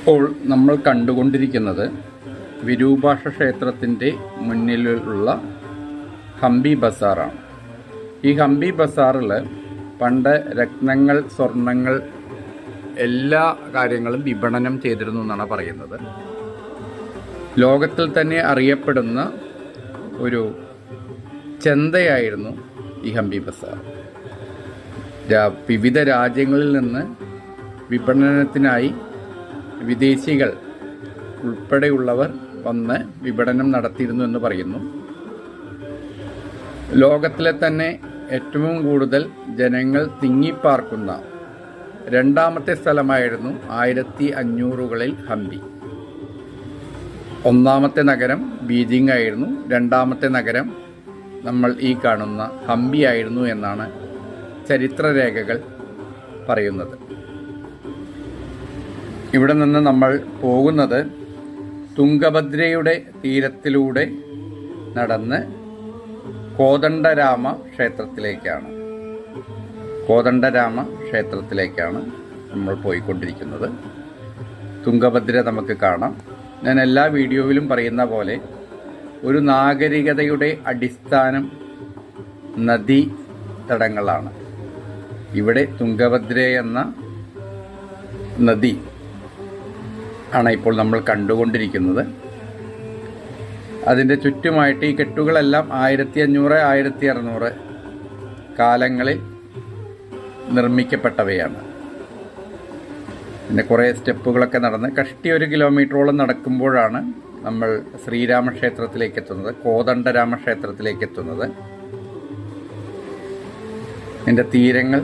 ഇപ്പോൾ നമ്മൾ കണ്ടുകൊണ്ടിരിക്കുന്നത് വിരൂപാക്ഷ ക്ഷേത്രത്തിൻ്റെ മുന്നിലുള്ള ഹംപി ബസാറാണ്. ഈ ഹംപി ബസാറിൽ പണ്ട് രത്നങ്ങൾ, സ്വർണങ്ങൾ, എല്ലാ കാര്യങ്ങളും വിപണനം ചെയ്തിരുന്നു എന്നാണ് പറയുന്നത്. ലോകത്തിൽ തന്നെ അറിയപ്പെടുന്ന ഒരു ചന്തയായിരുന്നു ഈ ഹംപി ബസാർ. വിവിധ രാജ്യങ്ങളിൽ നിന്ന് വിപണനത്തിനായി വിദേശികൾ ഉൾപ്പെടെയുള്ളവർ വന്ന് വിപണനം നടത്തിയിരുന്നു എന്ന് പറയുന്നു. ലോകത്തിലെ തന്നെ ഏറ്റവും കൂടുതൽ ജനങ്ങൾ തിങ്ങിപ്പാർക്കുന്ന രണ്ടാമത്തെ സ്ഥലമായിരുന്നു 1500കളിൽ ഹംപി. ഒന്നാമത്തെ നഗരം ബീജിംഗ് ആയിരുന്നു, രണ്ടാമത്തെ നഗരം നമ്മൾ ഈ കാണുന്ന ഹംപി ആയിരുന്നു എന്നാണ് ചരിത്രരേഖകൾ പറയുന്നത്. ഇവിടെ നിന്ന് നമ്മൾ പോകുന്നത് തുംഗഭദ്രയുടെ തീരത്തിലൂടെ നടന്ന് കോദണ്ഡരാമ ക്ഷേത്രത്തിലേക്കാണ് നമ്മൾ പോയിക്കൊണ്ടിരിക്കുന്നത്. തുംഗഭദ്ര നമുക്ക് കാണാം. ഞാൻ എല്ലാ വീഡിയോയിലും പറയുന്ന പോലെ ഒരു നാഗരികതയുടെ അടിസ്ഥാനം നദീ തടങ്ങളാണ്. ഇവിടെ തുംഗഭദ്ര എന്ന നദി ആണ് ഇപ്പോൾ നമ്മൾ കണ്ടുകൊണ്ടിരിക്കുന്നത്. അതിൻ്റെ ചുറ്റുമായിട്ട് ഈ കെട്ടുകളെല്ലാം 1500, 1600 കാലങ്ങളിൽ നിർമ്മിക്കപ്പെട്ടവയാണ്. പിന്നെ കുറേ സ്റ്റെപ്പുകളൊക്കെ നടന്ന് കഷ്ടി 1 കിലോമീറ്ററോളം നടക്കുമ്പോഴാണ് നമ്മൾ ശ്രീരാമക്ഷേത്രത്തിലേക്ക് എത്തുന്നത്, കോദണ്ഡരാമക്ഷേത്രത്തിലേക്ക് എത്തുന്നത്. ഇതിൻ്റെ തീരങ്ങൾ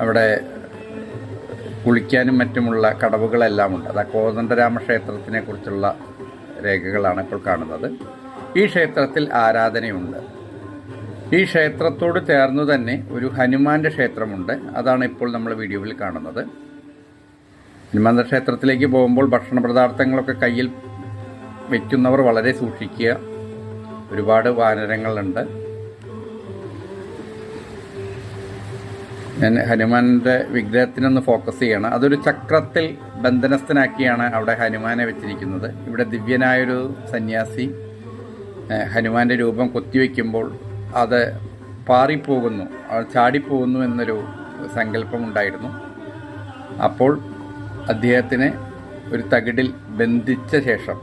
അവിടെ കുളിക്കാനും മറ്റുമുള്ള കടവുകളെല്ലാം ഉണ്ട്. അത് കോദണ്ഡരാമക്ഷേത്രത്തിനെ കുറിച്ചുള്ള രേഖകളാണ് ഇപ്പോൾ കാണുന്നത്. ഈ ക്ഷേത്രത്തിൽ ആരാധനയുണ്ട്. ഈ ക്ഷേത്രത്തോട് ചേർന്നു തന്നെ ഒരു ഹനുമാന്റെ ക്ഷേത്രമുണ്ട്. അതാണ് ഇപ്പോൾ നമ്മൾ വീഡിയോയിൽ കാണുന്നത്. ഹനുമാന്റെ ക്ഷേത്രത്തിലേക്ക് പോകുമ്പോൾ ഭക്ഷണ പദാർത്ഥങ്ങളൊക്കെ കയ്യിൽ വയ്ക്കുന്നവർ വളരെ സൂക്ഷിക്കുക. ഒരുപാട് വാനരങ്ങളുണ്ട്. ഞാൻ ഹനുമാന്റെ വിഗ്രഹത്തിനൊന്ന് ഫോക്കസ് ചെയ്യണം. അതൊരു ചക്രത്തിൽ ബന്ധനസ്ഥനാക്കിയാണ് അവിടെ ഹനുമാനെ വെച്ചിരിക്കുന്നത്. ഇവിടെ ദിവ്യനായൊരു സന്യാസി ഹനുമാന്റെ രൂപം കൊത്തിവെക്കുമ്പോൾ അത് പാറിപ്പോകുന്നു, ചാടിപ്പോകുന്നു എന്നൊരു സങ്കല്പമുണ്ടായിരുന്നു. അപ്പോൾ അദ്ദേഹത്തിനെ ഒരു തകിടിൽ ബന്ധിച്ച ശേഷം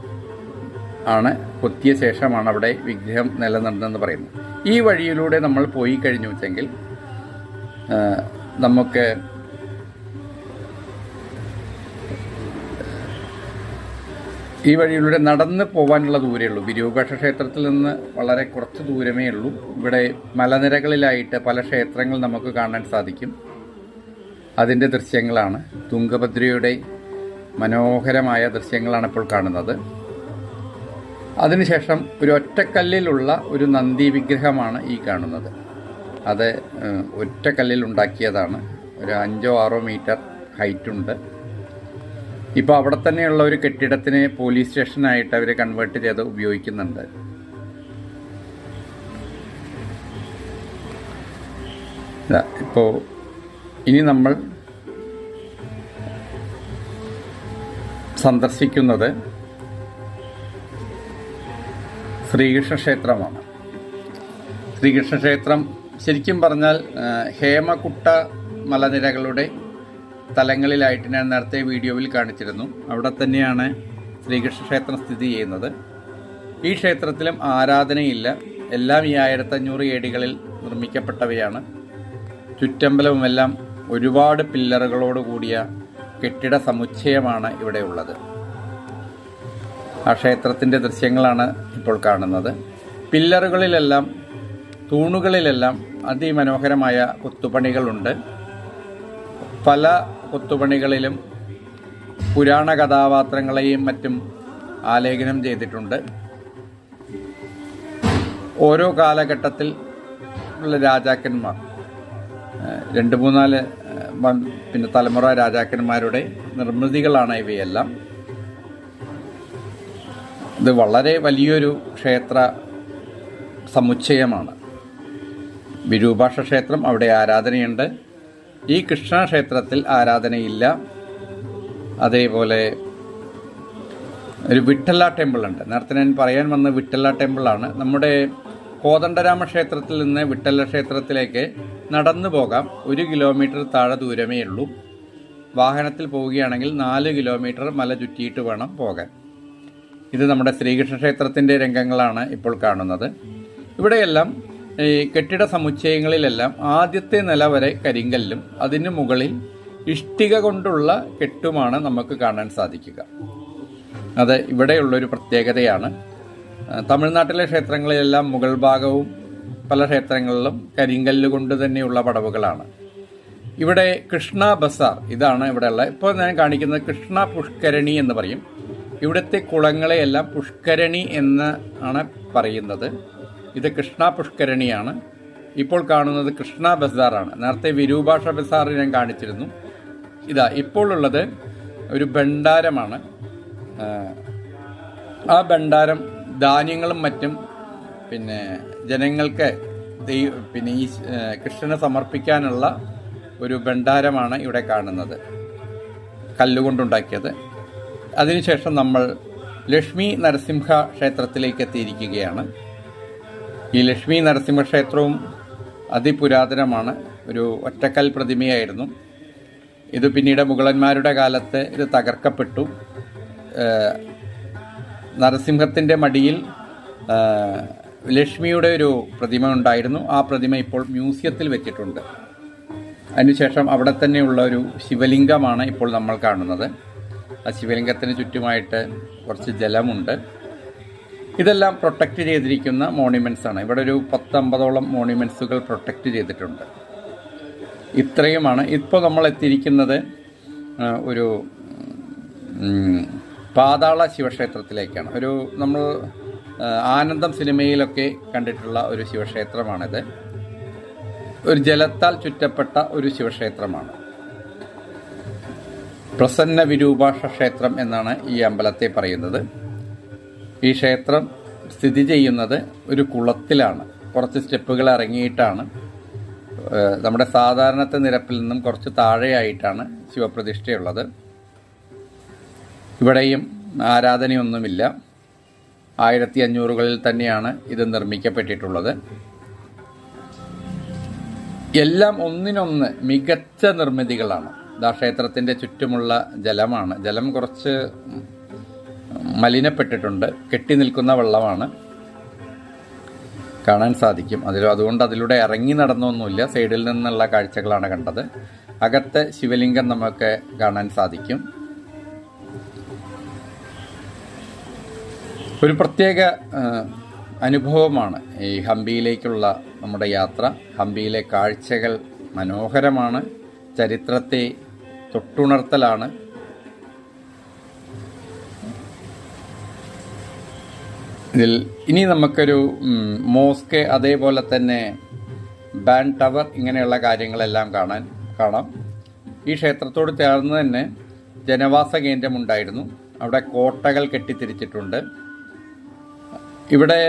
കൊത്തിയ ശേഷമാണ് അവിടെ വിഗ്രഹം നിലനിർന്നതെന്ന് പറയുന്നു. ഈ വഴിയിലൂടെ നമ്മൾ പോയി കഴിഞ്ഞു വെച്ചെങ്കിൽ നമുക്ക് ഈ വഴിയിലൂടെ നടന്ന് പോകാനുള്ള ദൂരമേ ഉള്ളൂ. വിരൂപാക്ഷ ക്ഷേത്രത്തിൽ നിന്ന് വളരെ കുറച്ച് ദൂരമേ ഉള്ളൂ. ഇവിടെ മലനിരകളിലായിട്ട് പല ക്ഷേത്രങ്ങൾ നമുക്ക് കാണാൻ സാധിക്കും. അതിൻ്റെ ദൃശ്യങ്ങളാണ്, തുംഗഭദ്രയുടെ മനോഹരമായ ദൃശ്യങ്ങളാണ് ഇപ്പോൾ കാണുന്നത്. അതിനുശേഷം ഒരു ഒറ്റക്കല്ലിലുള്ള ഒരു നന്ദി വിഗ്രഹമാണ് ഈ കാണുന്നത്. അത് ഒറ്റക്കല്ലിൽ ഉണ്ടാക്കിയതാണ്. ഒരു 5-6 മീറ്റർ ഹൈറ്റുണ്ട്. ഇപ്പോൾ അവിടെ തന്നെയുള്ള ഒരു കെട്ടിടത്തിനെ പോലീസ് സ്റ്റേഷനായിട്ട് അവർ കൺവേർട്ട് ചെയ്ത് ഉപയോഗിക്കുന്നുണ്ട്. ഇപ്പോൾ ഇനി നമ്മൾ സന്ദർശിക്കുന്നത് ശ്രീകൃഷ്ണ ക്ഷേത്രമാണ്. ശ്രീകൃഷ്ണ ക്ഷേത്രം ശരിക്കും പറഞ്ഞാൽ ഹേമകുട്ട മലനിരകളുടെ തലങ്ങളിലായിട്ട് ഞാൻ നേരത്തെ വീഡിയോയിൽ കാണിച്ചിരുന്നു. അവിടെ തന്നെയാണ് ശ്രീകൃഷ്ണ ക്ഷേത്രം സ്ഥിതി ചെയ്യുന്നത്. ഈ ക്ഷേത്രത്തിലും ആരാധനയില്ല. എല്ലാം ഈ 1500 AD നിർമ്മിക്കപ്പെട്ടവയാണ്. ചുറ്റമ്പലവുമെല്ലാം ഒരുപാട് പില്ലറുകളോട് കൂടിയ കെട്ടിട സമുച്ചയമാണ് ഇവിടെ ഉള്ളത്. ആ ക്ഷേത്രത്തിൻ്റെ ദൃശ്യങ്ങളാണ് ഇപ്പോൾ കാണുന്നത്. പില്ലറുകളിലെല്ലാം, തൂണുകളിലെല്ലാം അതിമനോഹരമായ കൊത്തുപണികളുണ്ട്. പല കൊത്തുപണികളിലും പുരാണ കഥാപാത്രങ്ങളെയും മറ്റും ആലേഖനം ചെയ്തിട്ടുണ്ട്. ഓരോ കാലഘട്ടത്തിൽ ഉള്ള രാജാക്കന്മാർ, 2-3-4 തലമുറ രാജാക്കന്മാരുടെ നിർമ്മിതികളാണ് ഇവയെല്ലാം. ഇത് വളരെ വലിയൊരു ക്ഷേത്ര സമുച്ചയമാണ്. വിരൂപാക്ഷ ക്ഷേത്രം, അവിടെ ആരാധനയുണ്ട്. ഈ കൃഷ്ണ ക്ഷേത്രത്തിൽ ആരാധനയില്ല. അതേപോലെ ഒരു വിട്ടല ടെമ്പിൾ ഉണ്ട്. നേരത്തെ ഞാൻ പറയാൻ വന്ന വിട്ടല ടെമ്പിളാണ്. നമ്മുടെ കോദണ്ഡരാമ ക്ഷേത്രത്തിൽ നിന്ന് വിട്ടല ക്ഷേത്രത്തിലേക്ക് നടന്നു പോകാം. 1 കിലോമീറ്റർ താഴെ ദൂരമേ ഉള്ളൂ. വാഹനത്തിൽ പോവുകയാണെങ്കിൽ 4 കിലോമീറ്റർ മല ചുറ്റിയിട്ട് വേണം പോകാൻ. ഇത് നമ്മുടെ ശ്രീകൃഷ്ണ ക്ഷേത്രത്തിൻ്റെ രംഗങ്ങളാണ് ഇപ്പോൾ കാണുന്നത്. ഇവിടെയെല്ലാം ഈ കെട്ടിട സമുച്ചയങ്ങളിലെല്ലാം ആദ്യത്തെ നില വരെ കരിങ്കല്ലും അതിന് മുകളിൽ ഇഷ്ടിക കൊണ്ടുള്ള കെട്ടുമാണ് നമുക്ക് കാണാൻ സാധിക്കുക. അത് ഇവിടെയുള്ളൊരു പ്രത്യേകതയാണ്. തമിഴ്നാട്ടിലെ ക്ഷേത്രങ്ങളിലെല്ലാം മുകൾ ഭാഗവും പല ക്ഷേത്രങ്ങളിലും കരിങ്കല്ല് കൊണ്ട് തന്നെയുള്ള പടവുകളാണ്. ഇവിടെ കൃഷ്ണ ബസാർ, ഇതാണ് ഇവിടെയുള്ള ഇപ്പോൾ ഞാൻ കാണിക്കുന്നത് കൃഷ്ണ പുഷ്കരണി എന്ന് പറയും. ഇവിടുത്തെ കുളങ്ങളെയെല്ലാം പുഷ്കരണി എന്ന് ആണ് പറയുന്നത്. ഇത് കൃഷ്ണ പുഷ്കരണിയാണ്. ഇപ്പോൾ കാണുന്നത് കൃഷ്ണ ബസാറാണ്. നേരത്തെ വിരൂപാക്ഷ ബസാർ ഞാൻ കാണിച്ചിരുന്നു. ഇതാ ഇപ്പോൾ ഉള്ളത് ഒരു ഭണ്ഡാരമാണ്. ആ ഭണ്ഡാരം ധാന്യങ്ങളും മറ്റും പിന്നെ ജനങ്ങൾക്ക് പിന്നെ ഈ കൃഷ്ണന് സമർപ്പിക്കാനുള്ള ഒരു ഭണ്ഡാരമാണ് ഇവിടെ കാണുന്നത്, കല്ലുകൊണ്ടുണ്ടാക്കിയത്. അതിനുശേഷം നമ്മൾ ലക്ഷ്മി നരസിംഹ ക്ഷേത്രത്തിലേക്ക് എത്തിയിരിക്കുകയാണ്. ഈ ലക്ഷ്മി നരസിംഹ ക്ഷേത്രവും അതിപുരാതനമാണ്. ഒരു ഒറ്റക്കൽ പ്രതിമയായിരുന്നു. ഇത് പിന്നീട് മുഗളന്മാരുടെ കാലത്ത് ഇത് തകർക്കപ്പെട്ടു. നരസിംഹത്തിൻ്റെ മടിയിൽ ലക്ഷ്മിയുടെ ഒരു പ്രതിമ ഉണ്ടായിരുന്നു. ആ പ്രതിമ ഇപ്പോൾ മ്യൂസിയത്തിൽ വെച്ചിട്ടുണ്ട്. അതിനുശേഷം അവിടെ തന്നെയുള്ള ഒരു ശിവലിംഗമാണ് ഇപ്പോൾ നമ്മൾ കാണുന്നത്. ആ ശിവലിംഗത്തിന് ചുറ്റുമായിട്ട് കുറച്ച് ജലമുണ്ട്. ഇതെല്ലാം പ്രൊട്ടക്റ്റ് ചെയ്തിരിക്കുന്ന മോണ്യുമെൻറ്റ്സ് ആണ്. ഇവിടെ ഒരു 10-50ഓളം മോണ്യുമെൻറ്റ്സുകൾ പ്രൊട്ടക്റ്റ് ചെയ്തിട്ടുണ്ട്. ഇത്രയുമാണ്. ഇപ്പോൾ നമ്മൾ എത്തിയിരിക്കുന്നത് ഒരു പാതാള ശിവക്ഷേത്രത്തിലേക്കാണ്. ഒരു നമ്മൾ ആനന്ദം സിനിമയിലൊക്കെ കണ്ടിട്ടുള്ള ഒരു ശിവക്ഷേത്രമാണിത്. ഒരു ജലത്താൽ ചുറ്റപ്പെട്ട ഒരു ശിവക്ഷേത്രമാണ്. പ്രസന്ന വിരൂപാക്ഷ ക്ഷേത്രം എന്നാണ് ഈ അമ്പലത്തെ പറയുന്നത്. ഈ ക്ഷേത്രം സ്ഥിതി ചെയ്യുന്നത് ഒരു കുളത്തിലാണ്. കുറച്ച് സ്റ്റെപ്പുകൾ ഇറങ്ങിയിട്ടാണ്. നമ്മുടെ സാധാരണത്തെ നിരപ്പിൽ നിന്നും കുറച്ച് താഴെയായിട്ടാണ് ശിവപ്രതിഷ്ഠയുള്ളത്. ഇവിടെയും ആരാധനയൊന്നുമില്ല. 1500കളിൽ തന്നെയാണ് ഇത് നിർമ്മിക്കപ്പെട്ടിട്ടുള്ളത്. എല്ലാം ഒന്നിനൊന്ന് മികച്ച നിർമ്മിതികളാണ്. ക്ഷേത്രത്തിൻ്റെ ചുറ്റുമുള്ള ജലമാണ്. ജലം കുറച്ച് മലിനപ്പെട്ടിട്ടുണ്ട്. കെട്ടി നിൽക്കുന്ന വെള്ളമാണ് കാണാൻ സാധിക്കും. അതുകൊണ്ട് അതിലൂടെ ഇറങ്ങി നടന്നൊന്നുമില്ല. സൈഡിൽ നിന്നുള്ള കാഴ്ചകളാണ് കണ്ടത്. അകത്തെ ശിവലിംഗം നമുക്ക് കാണാൻ സാധിക്കും. ഒരു പ്രത്യേക അനുഭവമാണ് ഈ ഹംപിയിലേക്കുള്ള നമ്മുടെ യാത്ര. ഹംപിയിലെ കാഴ്ചകൾ മനോഹരമാണ്. ചരിത്രത്തെ തൊട്ടുണർത്തലാണ്. ഇതിൽ ഇനി നമുക്കൊരു മോസ്ക്, അതേപോലെ തന്നെ ബാൻ ടവർ, ഇങ്ങനെയുള്ള കാര്യങ്ങളെല്ലാം കാണാം. ഈ ക്ഷേത്രത്തോട് ചേർന്ന് തന്നെ ജനവാസ കേന്ദ്രമുണ്ടായിരുന്നു. അവിടെ കോട്ടകൾ കെട്ടിത്തിരിച്ചിട്ടുണ്ട്. ഇവിടെ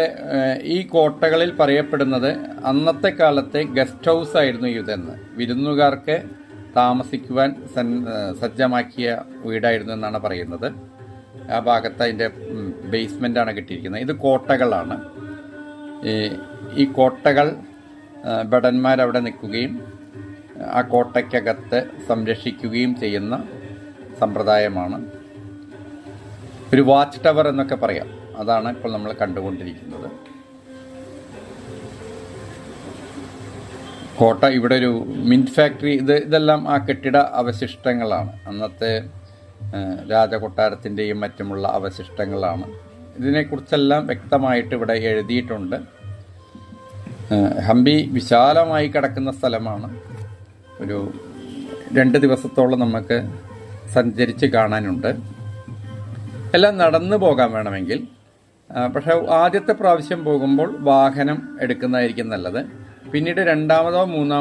ഈ കോട്ടകളിൽ പറയപ്പെടുന്നത് അന്നത്തെ കാലത്തെ ഗസ്റ്റ് ഹൗസ് ആയിരുന്നു ഇതെന്ന്. വിരുന്നുകാർക്ക് താമസിക്കുവാൻ സജ്ജമാക്കിയ വീടായിരുന്നു എന്നാണ് പറയുന്നത്. ആ ഭാഗത്ത് അതിൻ്റെ ബേസ്മെൻ്റാണ് കിട്ടിയിരിക്കുന്നത്. ഇത് കോട്ടകളാണ്. ഈ കോട്ടകൾ ഭടന്മാരവിടെ നിൽക്കുകയും ആ കോട്ടയ്ക്കകത്ത് സംരക്ഷിക്കുകയും ചെയ്യുന്ന സമ്പ്രദായമാണ്. ഒരു വാച്ച് ടവർ എന്നൊക്കെ പറയാം. അതാണ് ഇപ്പോൾ നമ്മൾ കണ്ടുകൊണ്ടിരിക്കുന്നത്. കോട്ട, ഇവിടെ ഒരു മിൻറ്റ് ഫാക്ടറി, ഇതെല്ലാം ആ കെട്ടിട അവശിഷ്ടങ്ങളാണ്. അന്നത്തെ രാജകൊട്ടാരത്തിൻ്റെയും മറ്റുമുള്ള അവശിഷ്ടങ്ങളാണ്. ഇതിനെക്കുറിച്ചെല്ലാം വ്യക്തമായിട്ട് ഇവിടെ എഴുതിയിട്ടുണ്ട്. ഹംപി വിശാലമായി കിടക്കുന്ന സ്ഥലമാണ്. ഒരു 2 ദിവസത്തോളം നമുക്ക് സഞ്ചരിച്ച് കാണാനുണ്ട്. എല്ലാം നടന്നു പോകാൻ വേണമെങ്കിൽ. പക്ഷേ ആദ്യത്തെ പ്രാവശ്യം പോകുമ്പോൾ വാഹനം എടുക്കുന്നതായിരിക്കും നല്ലത്. പിന്നീട് 2ാമതോ 3ാമതോ